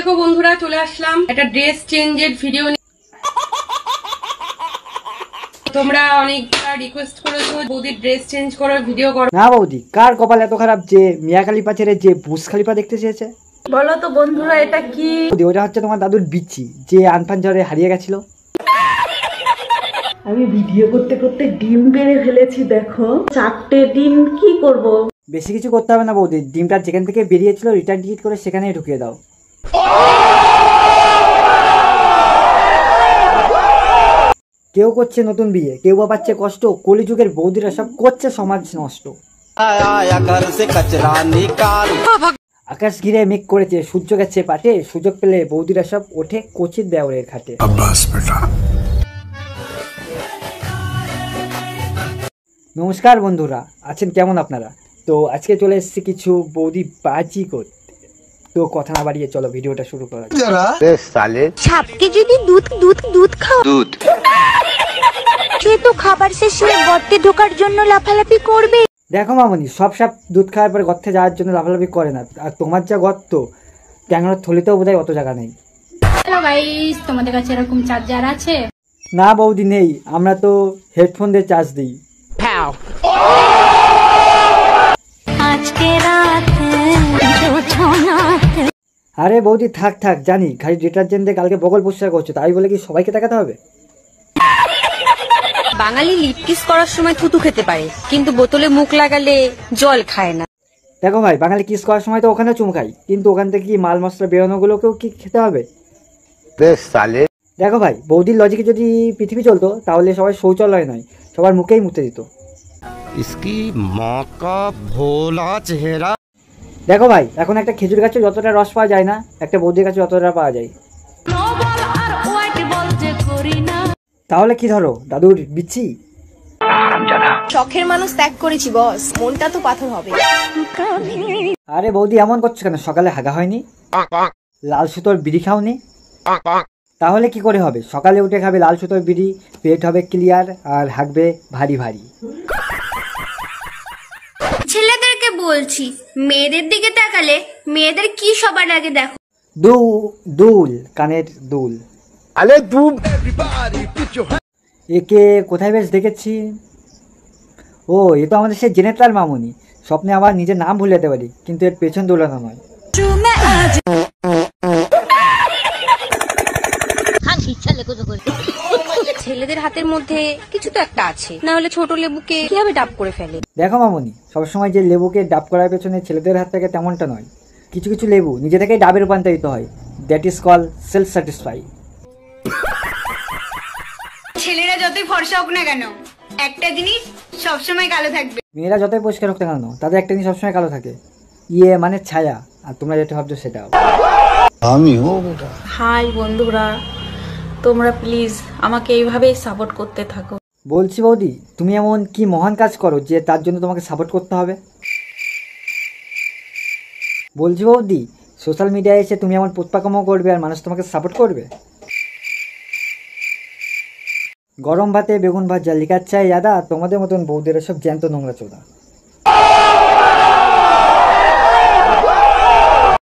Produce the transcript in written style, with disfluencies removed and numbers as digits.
দেখো বন্ধুরা, চলে আসলাম একটা ড্রেস চেঞ্জের ভিডিও। তোমরা অনেকটা রিকোয়েস্ট করেছো বৌদির ড্রেস চেঞ্জ করার ভিডিও করো। না বৌদি, কার কপাল এত খারাপ যে মিয়া খলিফা ছেড়ে যে বুর্জ খলিফা দেখতে চেয়েছে? বলো তো বন্ধুরা, এটা কি? ওটা হচ্ছে তোমার দাদুর বিচ্ছি, যে আনফান জ্বরে হারিয়ে গেছিল। আমি ভিডিও করতে করতে ডিম বেড়ে ফেলেছি, দেখো 4টে ডিম। কি করব? বেশি কিছু করতে হবে না বৌদি, ডিমটা যেখান থেকে বেরিয়েছিল রিটার্ন টিকিট করে সেখানেই ঢুকিয়ে দাও। কেউ করছে নতুন বিয়ে, কেউ বা পাচ্ছে কষ্ট। কলিযুগের বৌদিরা সব করছে সমাজ নষ্ট। আকাশ ঘিরে মেঘ করেছে, সূর্য গেছে পাটে, সুযোগ পেলে বৌদিরা সব ওঠে কোচির দেওরের ঘাটে। নমস্কার বন্ধুরা, আছেন কেমন আপনারা? তো আজকে চলে এসেছি কিছু বৌদি বাজি করতে। তো কথা না বাড়িয়ে চলো ভিডিওটা শুরু করা যাক। সাপকে যদি দুধ খাও, সে তো খাবার শেষে গর্তে ঢোকার জন্য লাফালাফি করবে। দেখো মামনি, সব সাপ দুধ খাওয়ার পরে গর্তে যাওয়ার জন্য লাফালাফি করে না। আর তোমার যা গর্ত, ট্যাংরার থলিতেও বোধহয় অত জায়গা নেই। হ্যালো গাইস, তোমাদের কাছে এরকম চার্জার আছে? না বৌদি নেই, আমরা তো হেডফোন দিয়ে চার্জ দিই। আরে বৌদি থাক থাক, জানি খালি ডিটারজেন্ট দিয়ে কালকে বগল পরিষ্কার করছো, তাই বলে কি সবাইকে দেখাতে হবে? বাঙালি লিপকিস করার সময় থুতু খেতে পারে, কিন্তু বোতলে মুখ লাগালে জল খায় না। দেখো ভাই, বাঙালি কিস করার সময় তো ওখানে চুমু খাই, কিন্তু ওখান থেকে কি মাল মশলা বেরোনো গুলোকেও কি খেতে হবে? দেখো ভাই, বৌদির লজিকে যদি পৃথিবী চলতো তাহলে সবাই শৌচালয় নয়, সবার মুখেই মুতে দিত। দেখো ভাই, এখন একটা খেজুর গাছে যতটা রস পাওয়া যায় না, একটা বৌদির কাছে যতটা পাওয়া যায়। তাহলে কি ধরো, দাদুর বিচ্ছি? শখের মানুষ ত্যাগ করেছি বস, মনটা তো পাথর হবে। আরে বৌদি এমন করছো কেন? সকালে হাগা হয়নি? লাল সুতোর বিড়ি খাওনি? তাহলে কি করে হবে? সকালে উঠে খাবে লাল সুতোর বিড়ি, পেট হবে ক্লিয়ার আর হাগবে ভারী ভারী। ছেলেদেরকে বলছি, মেয়েদের দিকে তাকালে মেয়েদের কি সবার আগে দেখো? দুল, কানের দুল। একে কোথায় বেশ দেখেছি? ও, এ তো আমাদের সে জেনেতার মামুনি। স্বপ্নে আবার নিজের নাম ভুলে যেতে পারি, কিন্তু এর পেছন দোলানো নয়। ছেলেদের হাতের মধ্যে কিছু তো একটা আছে, না হলে ছোট লেবুকে কিভাবে ডাব করে ফেলে? দেখো মামুনি, সবসময় যে লেবুকে ডাব করার পেছনে ছেলেদের হাত থেকে তেমনটা নয়। কিছু কিছু লেবু নিজে থেকেই ডাবে রূপান্তরিত হয়। That is call self satisfy. ছেলেরা যতই ফর্সা হোক না কেন, একটা জিনিস সবসময় কালো থাকবে। মেয়েরা যতই পরিষ্কার হোক না কেন, তাদের একটা জিনিস সবসময় কালো থাকে, ইয়ে মানে ছায়া। আর তোমরা যেটা ভাবছো সেটাও। হাই বন্ধুরা, তোমরা প্লিজ আমাকে এইভাবেই সাপোর্ট করতে থাকো। বলছি বৌদি, তুমি এমন কি মহান কাজ করো যে তার জন্য তোমাকে সাপোর্ট করতে হবে? বলছি বৌদি, সোশ্যাল মিডিয়ায় এসে তুমি এমন পুষ্পাকামও করবে আর মানুষ তোমাকে সাপোর্ট করবে? গরম ভাতে বেগুন ভাজা লিখার চাই দাদা, তোমাদের মতন বৌদিরা সব জ্যান্ত নোংরা চোদা।